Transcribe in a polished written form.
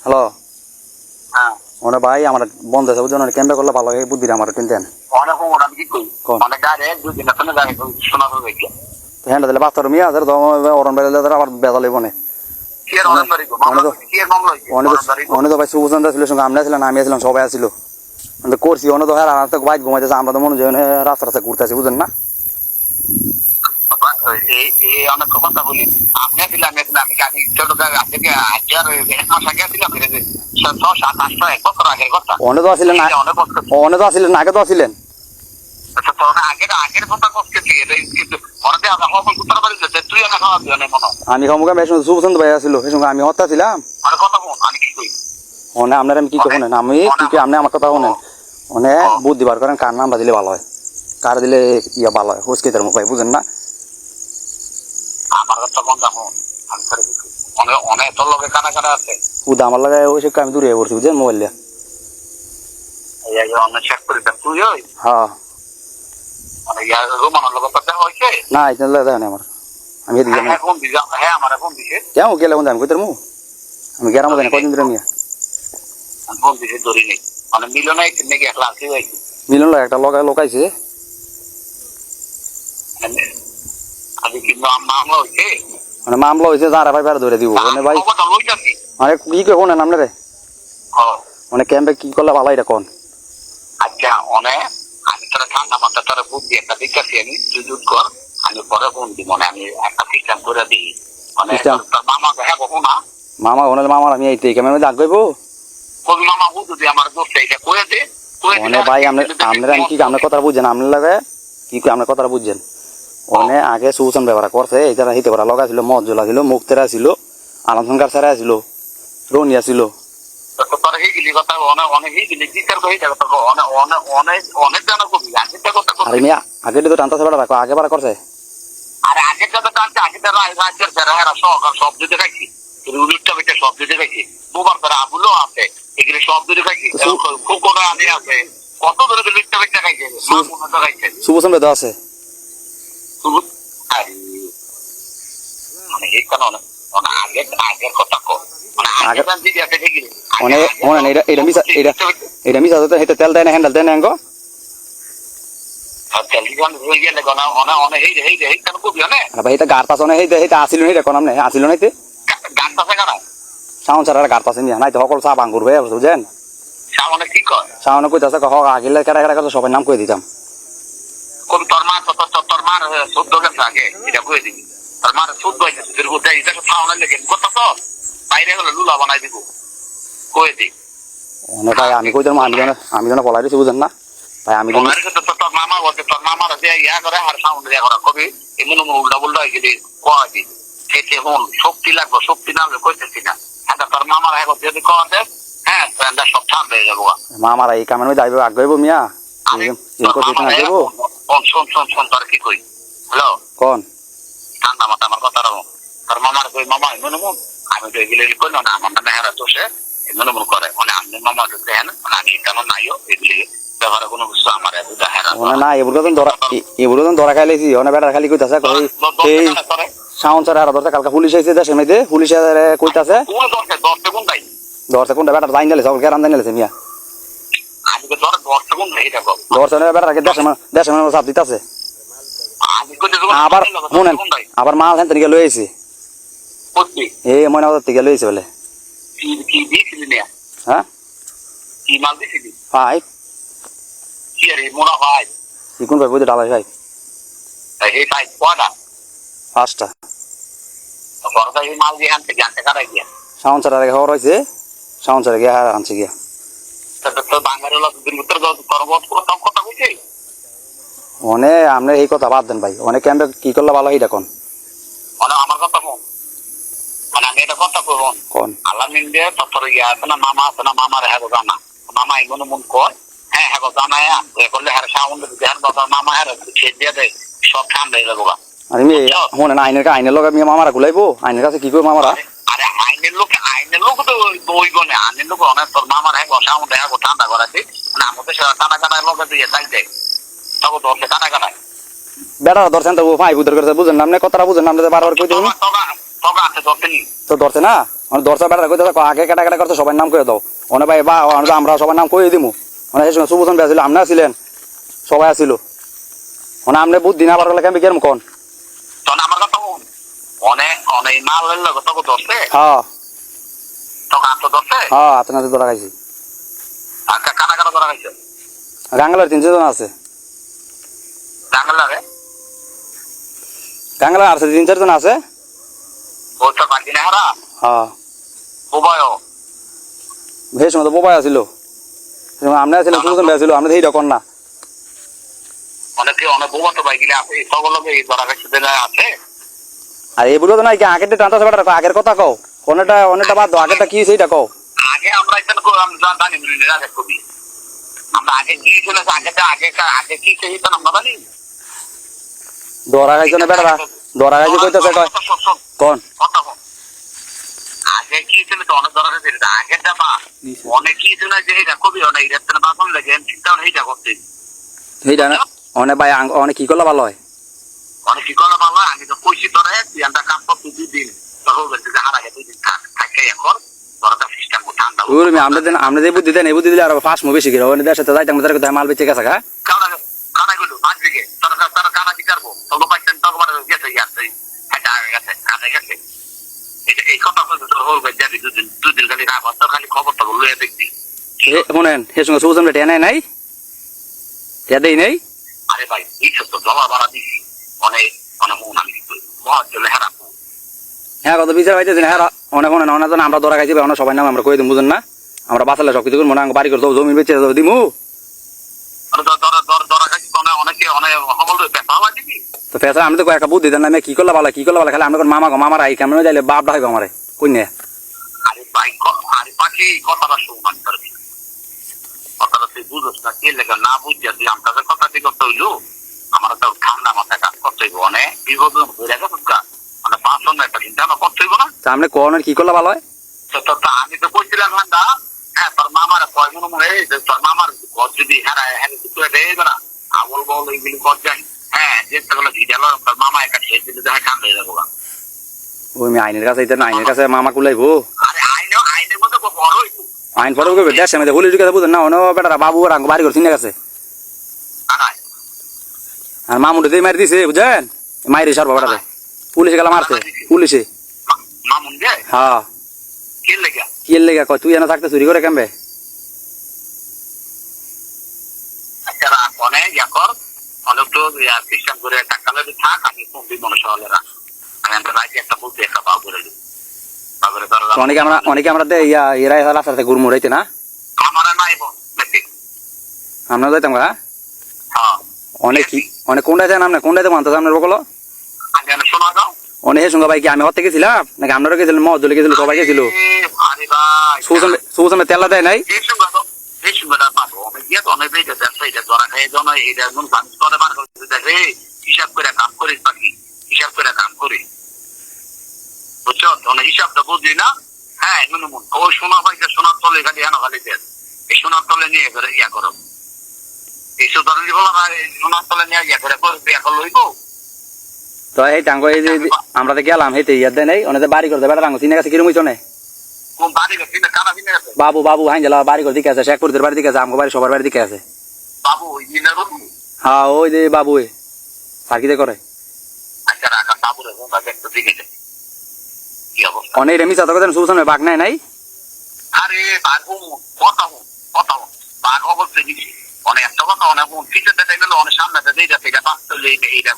hello হ্যাঁ one ভাই আমার বন্ধ আছে বুঝছেন ক্যাম্পে করলে ভালো হয় বুদ্ধি আমার কিন্তু দেন অনেক আমি কি করি অনেক ডাইরেক্ট দুই দিন আসলে ডাইরেক্ট শোনা তো দেখি হ্যাঁ দিলে বাস্তর মিয়া আদার অরণ বেড়ে আবার বেদা লইব নে কি আর অনেক বাড়ি মামলা কি আর মামলা অনেক তো ভাই সুবুজন ছিল সঙ্গে আমরা ছিলাম আমি ছিলাম সবাই আসছিল করছি অনেক তো হ্যাঁ রাত বাইক ঘুমাইতেছে আমরা তো মনে হয় রাস্তা রাস্তা ঘুরতেছি বুঝেন না এই অনেক কথা বলি আপনি দিলাম আমি আমি ছোট আজকে আজকের মাস আগে দিলাম 6-7-8 এক বছর আগের কথা অনেক তো আসছিলেন অনেক তো আসছিলেন আগে তো আসছিলেন আচ্ছা তোর আগের কথা করতেছি কিন্তু পরে আমরা হবল উত্তর বাড়ি যেতে তুই না খাওয়া দিও না মনে আমি খামুকা মেশ সুবুজন ভাই আসছিল সেই সঙ্গে আমি হত্যা ছিলাম আর কথা বল আমি কি কই অনে আপনার আমি কি শুনেন আমি কি আপনি আমার কথা শুনেন অনে বুদ্ধি বার করেন কার নাম দিলে ভালো হয় কার দিলে ইয়া ভালো হয় হুসকিতার মুখ ভাই বুঝেন না আমার কথা বন্ধ হন আমি করে অনেক অনেক তোর লগে কানা কানা আছে উদা আমার লাগে ওই সব আমি দূরে পড়ছি বুঝছেন মোবাইল দিয়া এই অনেক চেক করে দেন তুই ওই হ্যাঁ মানে ইয়ার রোমানের লগে কথা হইছে না এটা দেন আমার আমি এদিকে হ্যাঁ ফোন দিছে হ্যাঁ আমার ফোন দিছে কেমন গেলে আমি কইতার মু আমি গেরাম দেন কদিন ধরে মিয়া ফোন দিছে ধরি নেই মানে মিলনাই নাকি একলা আছে ভাই মিলন একটা লোকাইছে আজকে কি মামলা হইছে মানে মামলা হয়েছে যারা ভাই বেড়া ধরে দিব মানে ভাই কথা লইতাছি মানে কি কে শোনেন আপনারে মানে ক্যাম্পে কি করলে ভালো এটা কোন আচ্ছা অনেক আমি তোরা ঠান্ডা মাথা তোরা বুদ্ধি একটা দিচ্ছি আমি সুযোগ কর আমি পরে ফোন দিব মানে আমি একটা সিস্টেম করে দিই মানে তোর মামা হ্যাঁ বহু না মামা ওনার মামার আমি এইতে ক্যামেরার মধ্যে আগ গইবো কবি মামা বুঝু দিয়ে আমার দোস্ত এটা করে দে মানে ভাই আপনারা কি আপনার কথা বুঝছেন আপনার লাগে কি আপনার কথা বুঝছেন ওনে আগে সুসন ব্যবহার করছে এটা হিতে করা লগাছিল মদ জ্বলা ছিল মুক্তেরা ছিল আনন্দকার সারা ছিল রনিয়া ছিল তোর হিগিলি কথা অনেক হিগিলি বিচার করে এটা কথা অনেক জানা কবি আগেরটা কথা কবি আরে মিয়া আগে তো টানতা সেবা রাখো আগে বারা করছে আরে আগেরটা তো টানতে আগেরটা রাজ্যের যারা এরা সব দিতে রাখি রুলিটা বেটে সব দিতে রাখি দুবার তারা আবুলো আছে এগুলি সব দিতে রাখি খুব করে আনি আছে কত ধরে লিখতে বেটে খাইছে সুবসন বেদ আছে মানে এই কারণ আগের কথা কো মানে আগে দিদি আছে ঠিক অনেক অনেক এটা মিছা তো হেতে তেল দেয় না হ্যান্ডেল দেয় না গো ভাই এটা গার পাশে হেতে আসিল নাই দেখো নামনে আসিল নাইতে গান পাশে কারা সাউন্ড ছাড়া গার পাশে নিয়া নাই তো সকল চা ভাঙুর ভাই বুঝছেন সামনে কি কর সাউন্ড কইতাছে কহ আগিলে কারা কারা কথা সবাই নাম কই দিতাম কোন তোর মার 14 গেছে আগে এটা কই দিবি তোর মার 14 হইছে তোর গোটা এটা সাউন্ড লাগে কত তো বাইরে হলো লুলা বানাই দিব কই দি ওনে ভাই আমি কইতাম আমি জানা বলাই দিছি বুঝেন না ভাই আমি জানি তোর মামা বলতে তোর মামার যে ইয়া করে আর সাউন্ড দেয়া করা কবি এমন উল্টা উল্টা হয়ে গেলে কয় দি খেতে হন শক্তি লাগবে শক্তি না হলে কইতেছি না এটা তোর মামার এখন যদি কয় দে হ্যাঁ তাহলে সব ঠান্ডা হয়ে যাবো মামার এই কামের মধ্যে আইব আগ গইব মিয়া শোন তোর কি কই হ্যালো কোন ঠান্ডা মাথা আমার কথা রাখো তোর মামার কই মামা এমন আমি তো এগুলো কই না আমার না হেরা দোষে এমন করে মানে আমি মামা দেন মানে আমি কেন নাইও এগুলি ব্যবহার কোনো কিছু আমার হেরা না এগুলো তো ধরা খাইলেছি অনেক বেটার খালি কইতাছে এই সাউন্ড ছাড়া আর ধরতে কালকে পুলিশ আইছে দেশের মধ্যে পুলিশ কইতাছে ধরতে কোনটা বেটার জাইন দিলে সকল কেরাম জাইন দিলেছে মিয়া ধরছে বেটার আগে দেশের মানুষ চাপ দিতেছে আবার শুনেন আবার মাল হ্যান থেকে লই আইছে এই ময়না থেকে লই আইছে বলে হ্যাঁ ফাইভ কোন ভাই বুঝে ডালাই ভাই পাঁচটা সাউন্ড ছাড়া রেখে হওয়ার হয়েছে সাউন্ড ছাড়া গিয়ে আনছে গিয়া অনে আমরা এই কথা বাদ দেন ভাই অনেক ক্যাম্পে কি করলে ভালো হয় দেখুন আমার কথা মানে আমি এটা কথা কইব কোন আল্লাহ মিন্দে তোর ইয়া আছে না মামা আছে না মামার হ্যাঁ জানা মামা এমন মন কর হ্যাঁ হ্যাঁ জানা করলে হ্যাঁ সাউন্ড দেন বাবা মামা হ্যাঁ ছেড়ে দিয়ে দেয় সব ঠান্ডা হয়ে যাবো আরে মনে না আইনের লগে মামারা গুলাইবো আইনের কাছে কি করবো মামারা আরে আইনের লোক তো ওই গনে আইনের লোক অনেক তোর মামার হ্যাঁ সাউন্ড হ্যাঁ ঠান্ডা করাছে মানে আমাদের টানা কানার লোক দিয়ে চাই দেয় তখন দশে টানা কানায় বেড়া ধরছেন তো ফাইভ উদ্ধার করছে বুঝেন না আপনি কথাটা বুঝেন না বারবার কই দিবেন তবে আছে দশে নি তো ধরছে না মানে দর্শা বেড়া কইতে আগে কাটা কাটা করতে সবার নাম করে দাও অনে ভাই বা আমরা সবার নাম কই দিমু মানে সেই সময় সুবোধন ভাই ছিল আপনি ছিলেন সবাই আসিল মানে আপনি বুদ্ধি না পারলে কেমন কেরম কোন তখন আমার কথা বল অনেক অনেক মাল হইলো তখন ধরছে হ্যাঁ তখন আত্ম ধরছে হ্যাঁ আপনাদের ধরা খাইছি আর কানা কানা ধরা গেছে গাঙ্গালার 3 জন আছে জাঙ্গলারে গাঙ্গালার আছে 3-4 জন আছে বলতে পারছি না হারা হ্যাঁ উভয় সেই সময় তো বোবাই আসিল আপনি ছিলেন সুবোধন ভাই ছিল আপনি সেইটা কর না অনেকে অনেক বউ তো বাইক আছে সকলকে এই ধরা গেছে আছে আর এই বুড়ো তো নাই কি আগেরটা টানতে বেড়া আগের কথা কও অনেকটা বাদ দাও আগেরটা কি সেইটা কও আগে আমরা এখানে জানি মিলিয়ে রাখে কবি আমরা আগে কি চলে আগে কি সেই তো আমরা জানি ধরা খাইছে না বেড়া ধরা খাইছে কইতেছে কয় কোন কথা বল আগে কি ছিল তো অনেক ধরা গেছে আগে যাবা অনেক কি ছিল যে এটা কবি অনেক এটা বাসন লাগে চিন্তা এইটা করতে সেইটা না অনেক ভাই অনেক কি করলে ভালো হয় অনেক কি করলে ভালো হয় আমি তো কইছি তোরে তুই একটা কাম কর তুই 2 দিন তোর বলতে যে হারা গেছে 2 দিন থাকে এখন তোরা তো সিস্টেম ঠান্ডা আমরা যে বুদ্ধি দেন এই বুদ্ধি দিলে আর ফাস্ট মুভি শিখি ওখানে দেশের সাথে যাইতাম তাদের মাল বেঁচে গেছে গা কানা গুলো বাদ দিকে তারা কানা কি করবো তোর পাইছেন তখন গেছে গেছে এটা গেছে কানে গেছে এই কথা তোর হল যাবি 2 দিন খালি রাখ তোর খালি খবরটা লইয়া দেখবি শুনেন সে সঙ্গে সুজন টেয়া নেই নাই টেয়া দেই নেই আরে ভাই এই তো জমা বাড়া দিছি অনেক অনেক মন আমি বহুত চলে হারা হ্যাঁ কত বিচার পাইতেছি না হ্যাঁ অনেক অনেক অনেক আমরা ধরা খাইছি অনেক সবাই নাম আমরা কই দিন বুঝেন না আমরা বাঁচালে সব কিছু মনে বাড়ি করে জমি বেঁচে দিমু অনেকে অনেক হবল পেশা দিবি তো ফেসা আমি তো একটা বুদ্ধি দেন না কি করলে ভালো খালি আমরা মামার আই কেমন যাইলে বাপ ডাইব আমারে কই না আরে ভাই আরে পাখি কথাটা শুন করবি কথাটা তুই বুঝোস না কে লেগে না বুঝছিস তুই আমার কাছে কথা দিয়ে করতে হইলো আমার তো ঠান্ডা মাথায় কাজ করতে হইব অনেক বিপদ হয়ে গেছে মানে 5 জন একটা চিন্তা করতে হইব না সামনে কোন কি করলে ভালো হয় তো আমি তো কইছিলাম ঠান্ডা হ্যাঁ তোর মামার কয় মনে মনে তোর মামার ঘর যদি হ্যাঁ করে দেবে না আবল বল এইগুলি কর যাই হ্যাঁ চেষ্টা করলে ভিডিও তোর মামা একটা ছেড়ে দিলে দেখা ঠান্ডা হয়ে যাবো ওই আইনের কাছে আইনের কাছে মামা কুলাইবো আরে আইনের মধ্যে বড় হইতো আইন ফটো করবে দেশ আমি হলি ঢুকে বুঝেন না অন্য বেটারা বাবু আর বাড়ি করে চিনে গেছে আর মামুন্ডে দিয়ে মারি দিছে বুঝেন মাইরে সার বাবাটা পুলিশে গেলা মারছে পুলিশে মামুন গে হ্যাঁ কি লেগে কয় তুই এনে থাকতে চুরি করে কেমবে আচ্ছা রাখ অনেক কর অনেক তো সিস্টেম করে টাকা লেগে থাক আমি কমবি মনে সহলে রাখ আমি একটা রাইতে একটা বলতে একটা পাও করে দিই অনেকে আমরা এরা রাস্তাতে গুড় মুড়াইতে না আমার নাইব আমরা যাইতাম গা হ্যাঁ অনেক কোনটাই যান আপনি কোনটাইতে মানতে আপনার বকল আমি শোনা যাও অনেক সঙ্গে ভাই কি আমি হতে গেছিলাম নাকি আপনারা গেছিলেন মহল চলে গেছিল সবাই গেছিল সুসমে তেলা দেয় নাই হিসাব করে কাম করিস পাখি হিসাব করে কাম করি বুঝছো হিসাবটা বুঝলি না হ্যাঁ ও সোনা পাইছে সোনার তলে খালি হেন খালি এই সোনার তলে নিয়ে করে ইয়া করো এই সুতরাং বলা সোনার তলে নিয়ে ইয়া করে ইয়া করে লইব তো এই টাঙ্গ এই যে আমরা তো গেলাম হেঁটে ইয়ার দেয় নাই অনেক বাড়ি করতে বেড়া টাঙ্গ চিনে গেছে কিরম হইছো না কোন বাড়ি গেছে কানা চিনে গেছে বাবু হাই গেল বাড়ি করে দিকে আছে শেখপুরদের বাড়ি দিকে আছে আমার বাড়ি সবার বাড়ি দিকে আছে বাবু ইঞ্জিনিয়ার বাবু হ্যাঁ ওই যে বাবু সার্কিতে করে আচ্ছা রাখা বাবুরে একটা দিকে কি অবস্থা অনেক রেমিস এত কথা সুবসান বাঘ নাই নাই আরে বাঘ কথা বাঘ অবশ্যই দিচ্ছি অনেক একটা কথা অনেক পিছনে দেখে গেল অনেক সামনে দেখে এইটা বাস্তব এইটা